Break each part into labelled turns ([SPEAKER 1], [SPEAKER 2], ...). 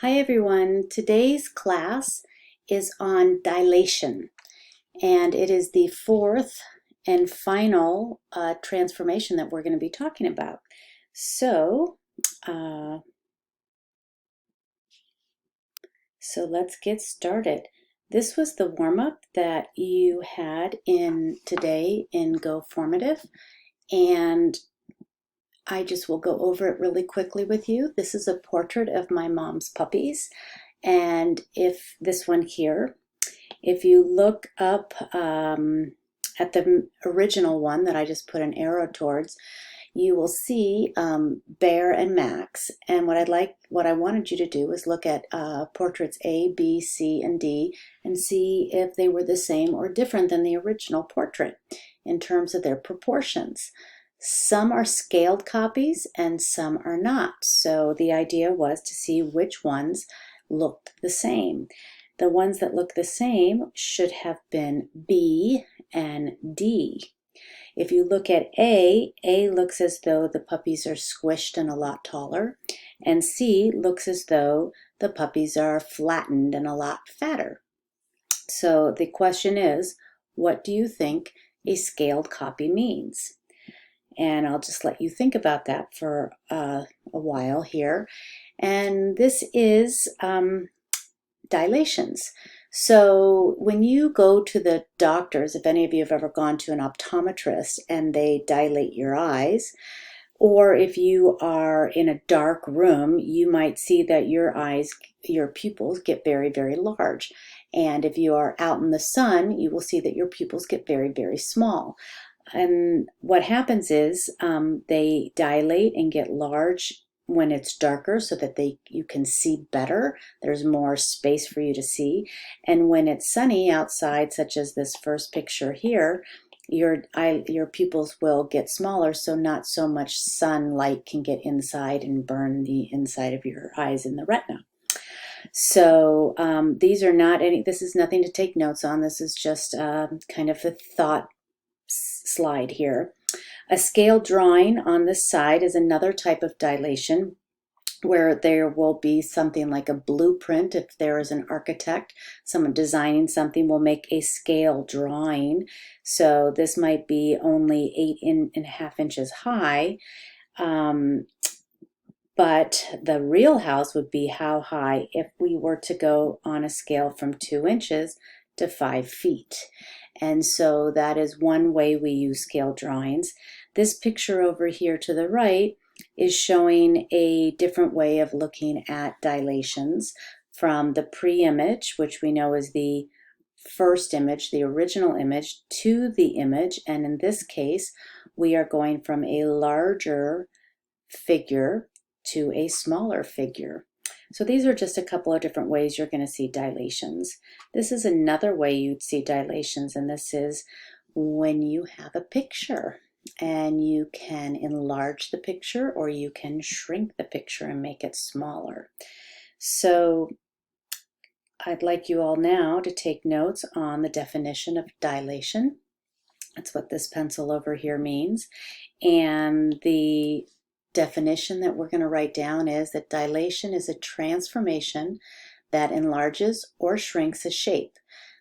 [SPEAKER 1] Hi everyone, today's class is on dilation, and it is the fourth and final transformation that we're going to be talking about. So let's get started. This was the warm-up that you had today in Go Formative, and I just will go over it really quickly with you. This is a portrait of my mom's puppies, and if this one here, if you look up at the original one that I just put an arrow towards, you will see Bear and Max. And what I wanted you to do is look at portraits A, B, C, and D and see if they were the same or different than the original portrait in terms of their proportions. Some are scaled copies and some are not. So the idea was to see which ones looked the same. The ones that look the same should have been B and D. If you look at A looks as though the puppies are squished and a lot taller, and C looks as though the puppies are flattened and a lot fatter. So the question is, what do you think a scaled copy means? And I'll just let you think about that for a while here. And this is dilations. So when you go to the doctors, if any of you have ever gone to an optometrist and they dilate your eyes, or if you are in a dark room, you might see that your pupils get very, very large. And if you are out in the sun, you will see that your pupils get very, very small. And what happens is they dilate and get large when it's darker so that you can see better. There's more space for you to see. And when it's sunny outside, such as this first picture here, your pupils will get smaller, so not so much sunlight can get inside and burn the inside of your eyes in the retina. So this is nothing to take notes on. This is just kind of a thought slide here. A scale drawing on this side is another type of dilation where there will be something like a blueprint. If there is an architect, someone designing something will make a scale drawing. So this might be only 8.5 inches high. But the real house would be how high if we were to go on a scale from 2 inches to 5 feet. And so that is one way we use scale drawings. This picture over here to the right is showing a different way of looking at dilations from the pre-image, which we know is the first image, the original image, to the image. And in this case, we are going from a larger figure to a smaller figure. So these are just a couple of different ways you're going to see dilations. This is another way you'd see dilations, and this is when you have a picture and you can enlarge the picture or you can shrink the picture and make it smaller. So I'd like you all now to take notes on the definition of dilation. That's what this pencil over here means. And the definition that we're going to write down is that dilation is a transformation that enlarges or shrinks a shape.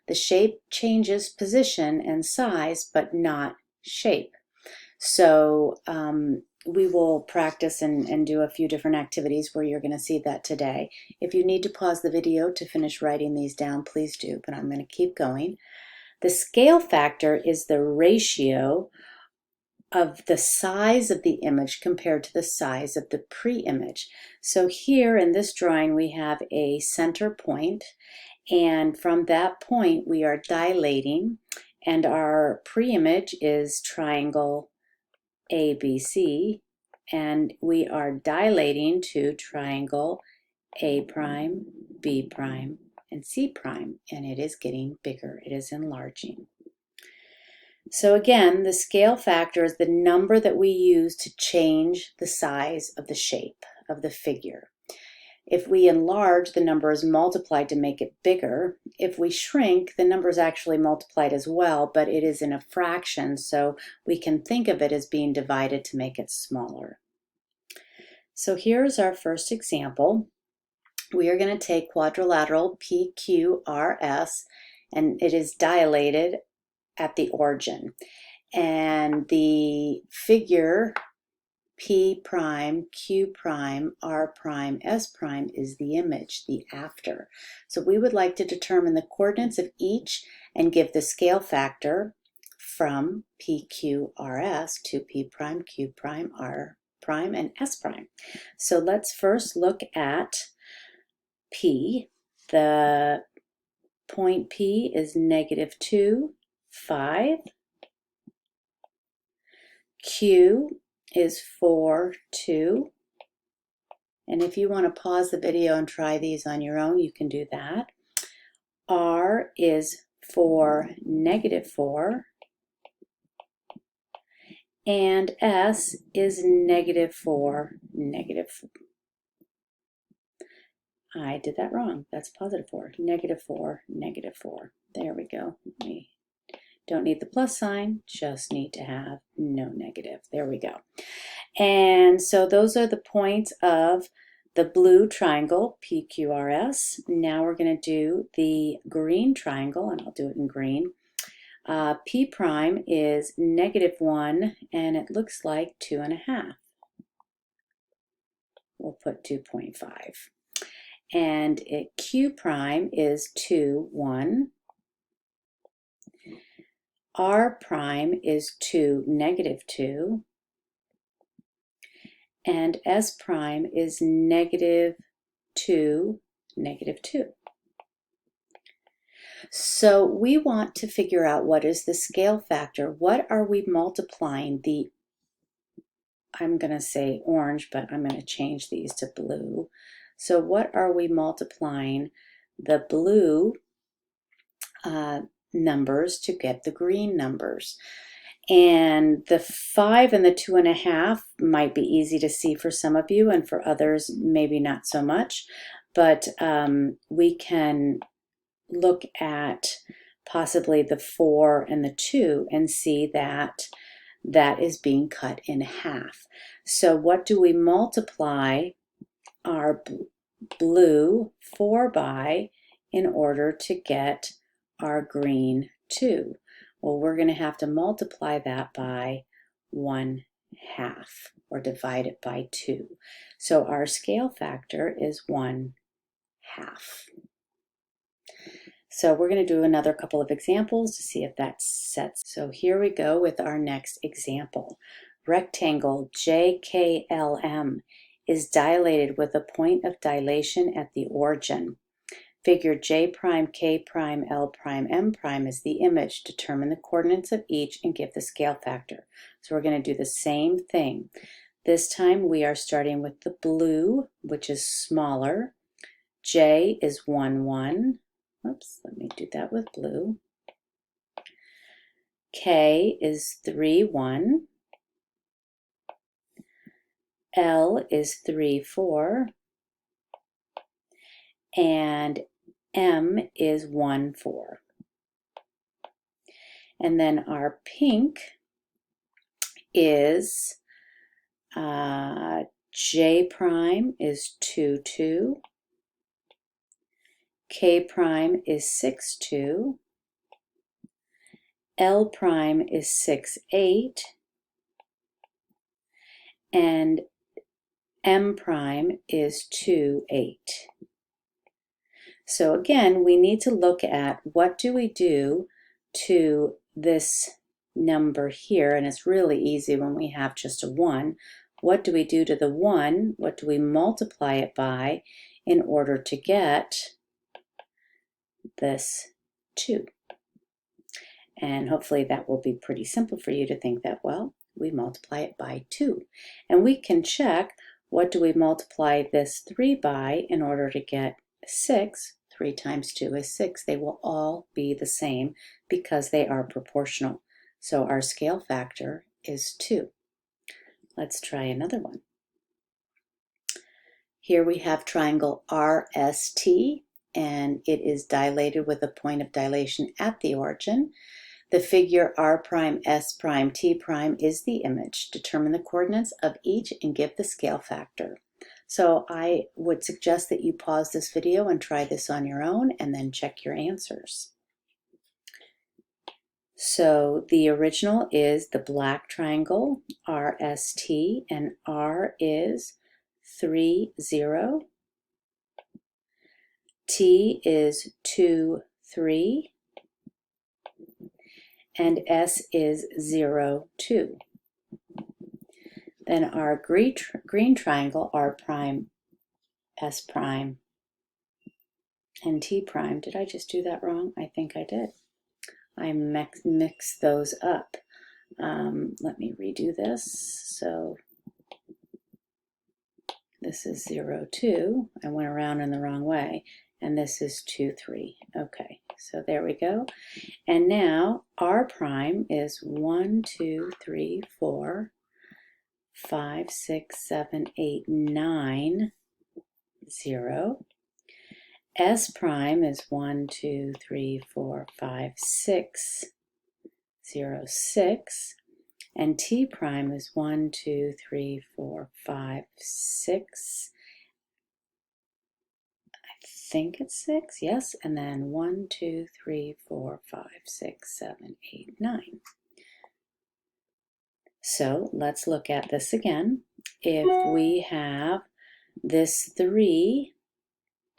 [SPEAKER 1] The shape changes position and size, but not shape. So we will practice and do a few different activities where you're going to see that today. If you need to pause the video to finish writing these down, please do, but I'm going to keep going. The scale factor is the ratio of the size of the image compared to the size of the pre-image. So here in this drawing we have a center point, and from that point we are dilating, and our pre-image is triangle ABC, and we are dilating to triangle A prime, B prime, and C prime, and it is getting bigger, it is enlarging. So again, the scale factor is the number that we use to change the size of the shape of the figure. If we enlarge, the number is multiplied to make it bigger. If we shrink, the number is actually multiplied as well, but it is in a fraction, so we can think of it as being divided to make it smaller. So here's our first example. we are going to take quadrilateral PQRS, and it is dilated at the origin. And the figure P prime, Q prime, R prime, S prime is the image, the after. So we would like to determine the coordinates of each and give the scale factor from PQRS to P prime, Q prime, R prime, and S prime. So let's first look at P. The point P is -2, 5. Q is 4, 2. And if you want to pause the video and try these on your own, you can do that. R is 4, -4. And S is -4, -4. I did that wrong. That's +4. -4, -4. There we go. We don't need the plus sign, just need to have no negative. There we go. And so those are the points of the blue triangle, PQRS. Now we're going to do the green triangle, and I'll do it in green. P prime is -1, and it looks like 2.5. We'll put 2.5. And Q prime is 2, 1. R prime is 2, -2. And S prime is -2, -2. So we want to figure out what is the scale factor. What are we multiplying the, I'm going to say orange, but I'm going to change these to blue. So what are we multiplying the blue numbers to get the green numbers? And the 5 and the 2.5 might be easy to see for some of you, and for others maybe not so much, but we can look at possibly the 4 and the 2 and see that that is being cut in half. So what do we multiply our blue 4 by in order to get our green 2? Well, we're going to have to multiply that by 1/2 or divide it by 2. So our scale factor is 1/2. So we're going to do another couple of examples to see if that sets. So here we go with our next example. Rectangle JKLM is dilated with a point of dilation at the origin. Figure J prime, K prime, L prime, M prime is the image. Determine the coordinates of each and give the scale factor. So we're going to do the same thing. This time we are starting with the blue, which is smaller. J is 1, 1. Oops, let me do that with blue. K is 3, 1. L is 3, 4. And M is 1, 4. And then our pink is J prime is 2, 2. K prime is 6, 2. L prime is 6, 8. And M prime is 2, 8. So again, we need to look at what do we do to this number here, and it's really easy when we have just a 1. What do we do to the 1? What do we multiply it by in order to get this 2? And hopefully that will be pretty simple for you to think that, well, we multiply it by 2. And we can check, what do we multiply this 3 by in order to get 6? 3 times 2 is 6. They will all be the same because they are proportional. So our scale factor is 2. Let's try another one. Here we have triangle RST, and it is dilated with a point of dilation at the origin. The figure R prime, S prime, T prime is the image. Determine the coordinates of each and give the scale factor. So I would suggest that you pause this video and try this on your own and then check your answers. So the original is the black triangle, RST, and R is 3, 0. T is 2, 3. And S is 0, 2. Then our green triangle, R prime, S prime, and T prime. Did I just do that wrong? I think I did. I mixed those up. Let me redo this. So this is 0, 2. I went around in the wrong way. And this is 2, 3. Okay, so there we go. And now R prime is 1, 2, 3, 4, 5, 6, 7, 8, 9, 0. S prime is 1, 2, 3, 4, 5, 6, 0, 6. And T prime is 1, 2, 3, 4, 5, 6. I think it's 6, yes. And then 1, 2, 3, 4, 5, 6, 7, 8, 9. So let's look at this again. If we have this 3,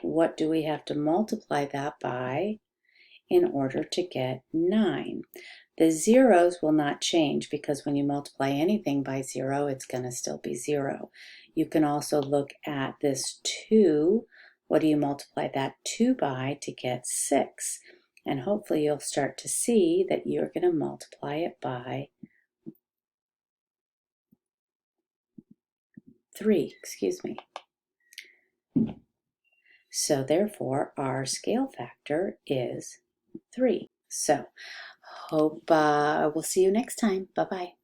[SPEAKER 1] what do we have to multiply that by in order to get 9? The zeros will not change because when you multiply anything by 0, it's going to still be 0. You can also look at this 2. What do you multiply that 2 by to get 6? And hopefully you'll start to see that you're going to multiply it by 3, excuse me. So therefore, our scale factor is 3. So hope we'll see you next time. Bye-bye.